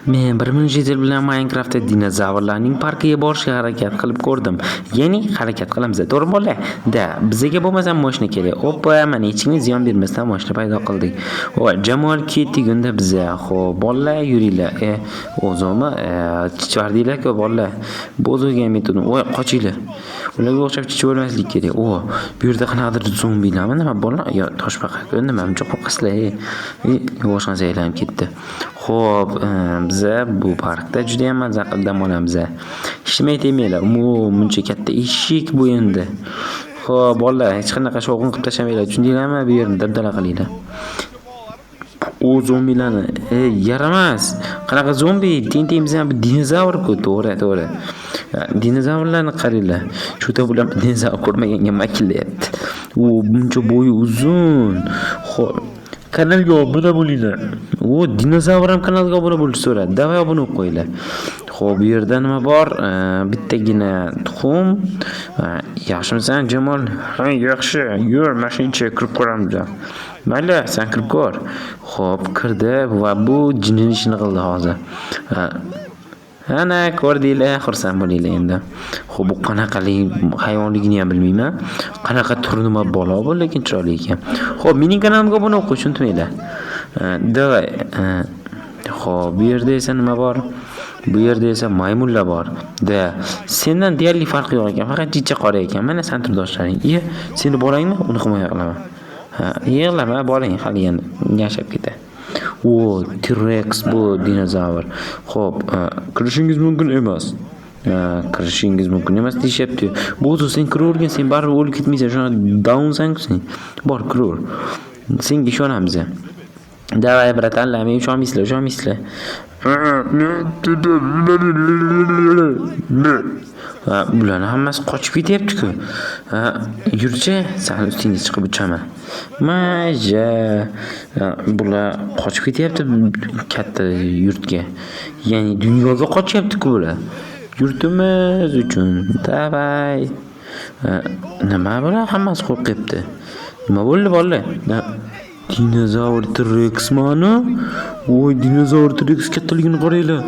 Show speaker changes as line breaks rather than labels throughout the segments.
Men 1000 yil bilan Minecraftda dinozavrlarning parkiga borishga harakat qilib ko'rdim. Ya'ni harakat qilamiz, to'g'rimi bolalar? Da, bizga bo'lmasa mashina kerak. Hoppa, mana hechkimga ziyon bermasdan mashina paydo qildik. Voy, Jamol ketdik unda biza. Xo'p, bolalar yuringlar. O'zimmi? Chichvardinglar-ku bolalar. Bo'zilgan metodim. Voy, qochinglar. Ularga o'xshab chichib o'lmaslik kerak. Bu yerda qanaqadir zombilarmi nima bolalar? Yo, toshbaqa nima buncha qo'rqasizlar? Boshqasi aylanib ketdi. Xo'p, biza bu parkda juda ham mazza qilib dam olamiz. Hech nima aytmaylar. Muncha katta eshik bu endi. Xo'p, bolalar, hech qanaqa shovqin qilib tashamanglar. Tushundinglarmi? Bu yerni dabdala qilinglar. U zombilarni, yaramas. Qanaqa zombi? Tentaymiz ham bu dinozavr-ku, to'g'ri. Dinozavrlarni qaranglar. Shu bular dinozavr ko'rmaganga makillayapti. U buncha bo'yi uzun. Xo'p, kanalga obuna bo'linglar. Dinozavr ham kanalga obuna bo'lishni so'radi. Davay obuna bo'lib qo'yinglar. Xo'p, bu yerda nima bor? Bittagina tuxum. Yaxshimisan, Jamol? Ha, yaxshi. Yur, mashinaga kirib ko'ramiz. Mayli, sen kirib ko'r. Xo'p, kirdi va bu jinni ishini qildi hozir. Ana ko'rdinglar, xursand bo'linglar endi. Xo'p, bu qanaqalik hayvonligini ham bilmayman. Qanaqa tur nima bola bu, lekin chiroyli ekan. Xo'p, mening kanalimga obuna bo'lib qo'yishni unutmanglar. Davay. Xo'p, bu yerda esa nima bor? Bu yerda esa maymunlar bor. Sendan deyarli farqi yo'q ekan, faqat jichcha qora ekan. Mana san turdoshlaring. Seni bolangmi? Uni himoya qilaman. Yig'lama, bolang hali yana yashab ketadi. T-Rex bu dinozavr. Xo'p, kirishingiz mumkin emas. Kirishingiz mumkin emas deyapti. Bu sen kiravergan, sen baribir o'lib ketmaysan. Shuna downsan sen. Bor, kiraver. Senga ishonamiz. Davay, bratanlar, men ishonmaysizlar. Bularning hammasi qochib ketyapti-ku. Yurchi, sen ustingga chiqib uchaman. Maja. Bular qochib ketyapti katta yurtga. Ya'ni dunyoga qochyapti-ku bular. Yurtimiz uchun. Davay. Nima bular hammasi qo'rqyapti. Nima bo'ldi bolalar? Dinozavr T-Rex mana. Dinozavr T-Rex kattaligini qaranglar.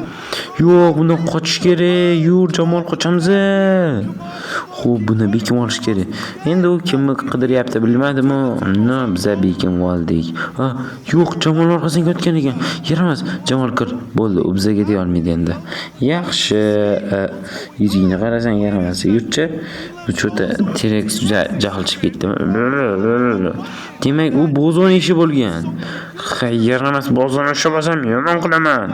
Yo'q, bundan qochish kerak. Yur, Jamol, qochamiz. Xo'p, buni bekim olish kerak. Endi u kimni qidiryapti bilmadimi? Biz bekim oldik. Yo'q, Jamol orqasiga o'tgan ekan. Yaramas, Jamol kir. Bo'ldi, u bizga deya olmaydi endi. Yaxshi. Yuzingni qarasang yaramas. Yurchi. Bu cho'ta T-Rex jahl chiqib ketdi. Demak, u bozon ishi bo'lgan. Yaramas, bozon ishi bo'lsam yomon qilaman.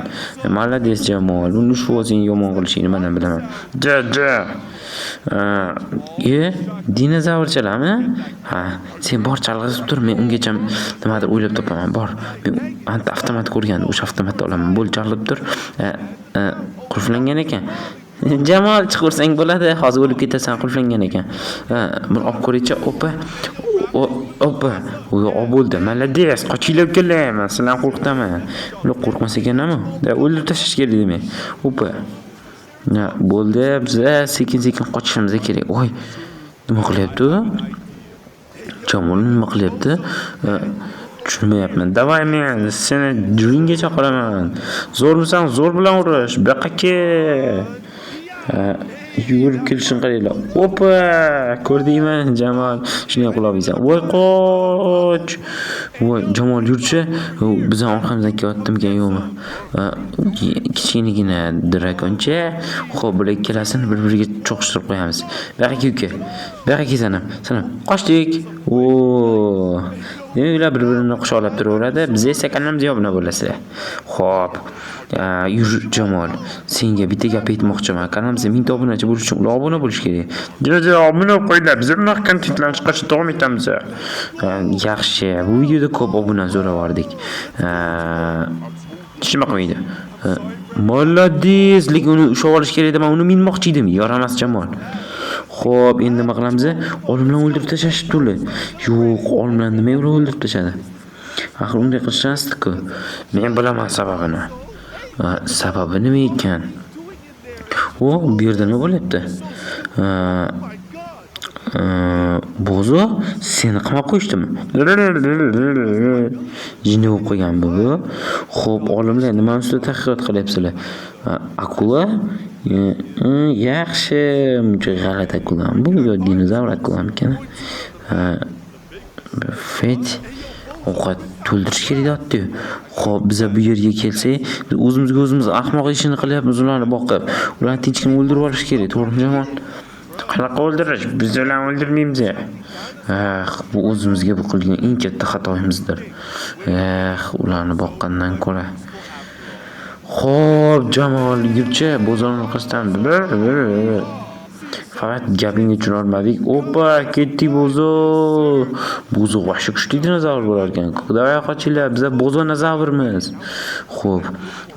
Malades Jamol. Buni shu o'zing yomon qilishingni men ham bilaman. Ja. Dinozavr-chalarmi? Sen bor chalg'izib tur, men ungacha nimadir o'ylab topaman. Bor. Men avtomat ko'rgan, o'sha avtomatni olaman. Bo'l, chalg'ib tur. Qulflangan ekan. Jamol, chiqarsang bo'ladi. Hozir o'lib ketasan, qulflangan ekan. Buni olib ko'raycha, Oppa. Bo'ldi. Malades, qochinglar kellar. Men sizlarni qo'rqitaman. Ular qo'rqmas ekan-mi? O'ldirib tashlash kerak demak. Oppa. Bo'ldi, biz sekin-sekin qochishimiz kerak. Nima qilyapti u? Jamol nima qilyapti? Tushunmayapman. Davay, men seni ringga chaqiraman. Zo'rmisan, zo'r bilan urish. Bu yoqqa kel. Yugurib kelishini qaranglar. Oppa! Ko'rdingmi, Jamol? Shuni ham quloqlaysan. Voy, qoch! Voy, Jamol yurchi. Biz ham orqamizdan kelyaptimikan yo'qmi? Kichkinagina drakoncha. Xo'p, bular ikkalasini bir-biriga cho'qishtirib qo'yamiz. Bu yoqqa kelsanam. Qochdik. Demak, ular bir-birini quchoqlab turaveradi. Biz esa kanalimiz yobuna bo'lasizlar. Xo'p. Yur, Jamol. Senga bitta gap aytmoqchiman. Kanalimizga 1000 obunachi bo'lish uchun ular obuna bo'lish kerak. Jo, obuna qo'yinglar. Biz bunaqa kontentlarni chiqarishni davom etamiz. Yaxshi. Bu videoda ko'p obuna so'ravordik. Hech nima qilmaydi. Malades, lekin uni ushlab olish kerak edi. Men uni minmoqchi edim. Yaramas, Jamol. Xo'p, endi nima qilamiz? Olimlarni o'ldirib tashlashdi-ku. Yo'q, olimlarni nima ular o'ldirib tashladi? Axir unday qilishmasdi-ku. Men bilaman sababini. Sababi nima ekan? Bu yerda nima bo'lyapti? Bozo, seni qamab qo'yishdimi? Jinni bo'lib qo'ygan bu. Xo'p, olimlar nima ustida tadqiqot qilyapsizlar? Akula? Yaxshi, buncha g'alati akula. Bu yo dinozavr akulamikan? Fet ovqat to'ldirish kerak deyapti. Xo'p, biz bu yerga kelsak, biz o'zimizga ahmoq ishini qilyapmiz, ularni boqib. Ularni tinchgina o'ldirib olish kerak, to'g'rimi jamon? Qanaqa o'ldirish? Biz ularni o'ldirmaymiz. Bu o'zimizga bu qilgan eng katta xatoyimizdir. Ularni boqqandan ko'ra. Xo'p, Jamol, yurchi, bozorni qasdan. Faqat gapingga tushunolmadik. Opa, ketdik bozor. Bozor vahshiy kuchli dinozavr bo'lar ekan. Xudoya qochinglar, biz bozonozavrmiz. Xo'p,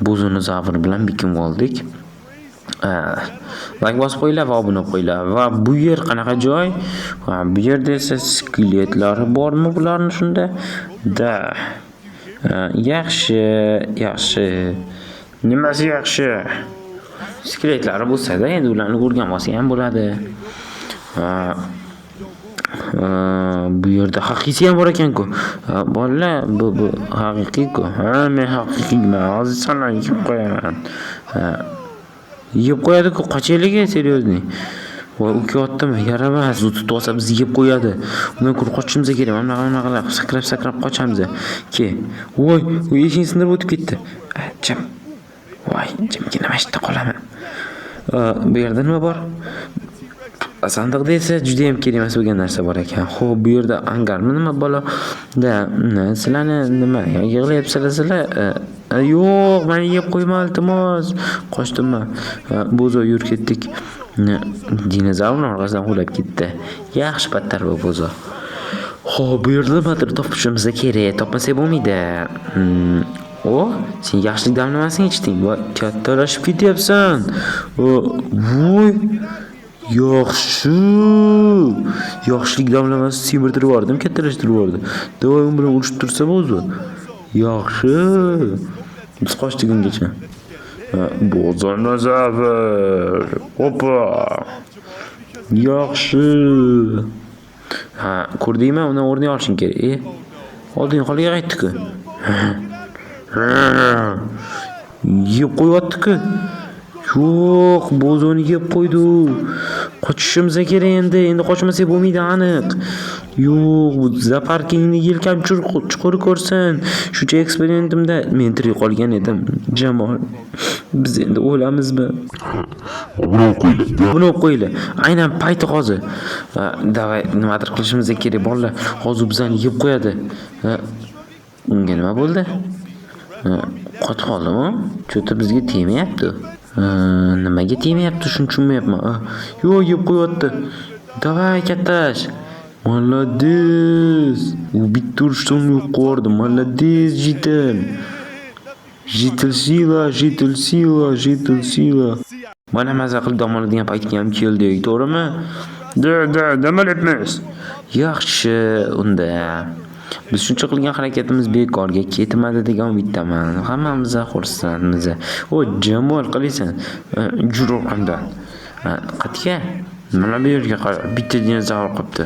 bozonozavrni bilan bikim oldik. Like bosib qo'yinglar va obuna qo'yinglar. Va bu yer qanaqa joy? Bu yerda esa skeletlari bormi bularni shunda? Yaxshi. Nimasi yaxshi? Skeletlari bo'lsa-da, endi ularni ko'rgan bo'lsa ham bo'ladi. Bu yerda haqiqiy ham bor ekan-ku. Bolalar, bu haqiqiy-ku. Men haqiqiyman. Hozir sana yeb qo'yaman. Yeb qo'yadi-ku, qachonligi seriozni. Voy, u kiyotdimi? Yaramas, u tutib olsa bizni yeb qo'yadi. Undan ko'ra qochishimiz kerak. Mana qilib sakrab qochamiz. Voy, u eshikni sindirib o'tib ketdi. Voy, jimgina mashta qolaman. Bu yerda nima bor? Sandiqda esa juda ham kerak emas bo'lgan narsa bor ekan. Xo'p, bu yerda angarmi nima bola? Sizlarni nima yig'layapsizlar? Yo'q, meni yeb qo'yma, iltimos. Qochdimmi? Bozo yur ketdik. Dinozavrning orqasidan qulab ketdi. Yaxshi battar bu bozo. Xo'p, bu yerda nimadir topishimiz kerak. Topmasak bo'lmaydi. Sen yaxshilik damlamasini ichding. Voy, kattalashib ketyapsan. Voy, yaxshilik damlamasi semirtirib yubordim, kattalashtirib yubordi. Doim bilan urishib tursa bo'ldi. Yaxshi. Biz qochdik ungacha. Bozonozavr. Opa. Yaxshi. Ko'rdingmi? Undan o'rni olishing kerak. Oldin holiga qaytdi-ku. Yeb qo'yapti-ku. Yo'q, bozoni yeb qo'ydi. Qochishimiz kerak endi qochmasak bo'lmaydi aniq. Yo'q, zooparkingni yelkam chuqur ko'rsin. Shuncha eksperimentimda men tirik qolgan edim. Jamol, biz endi o'lamizmi? Buni qo'yinglar. Aynan payti hozir. Davay, nimadir qilishimiz kerak bolalar. Hozir bizani yeb qo'yadi. Unga nima bo'ldi? Qotib qoldimi? Cho'ta bizga tegmayapti. Nimaga tegmayapti, shuni tushunmayapman. Yo'q, yeb qo'yapti. Davay, kattash. Молодец. U bitta urishdan yo'q qo'rdi. Молодец, jitil. Jitil sila. Mana maza qilib dam oladigan paytga ham keldik, to'g'rimi? Dam olyapmiz. Yaxshi, unda. Biz shuncha qilgan harakatimiz bekorga ketmadi degan umiddaman. Hammamiz xursandmiz. Jamol qilaysan. Jurur undan. Qatga? Mana bu yerga qara. Bitta dinozavr qopti.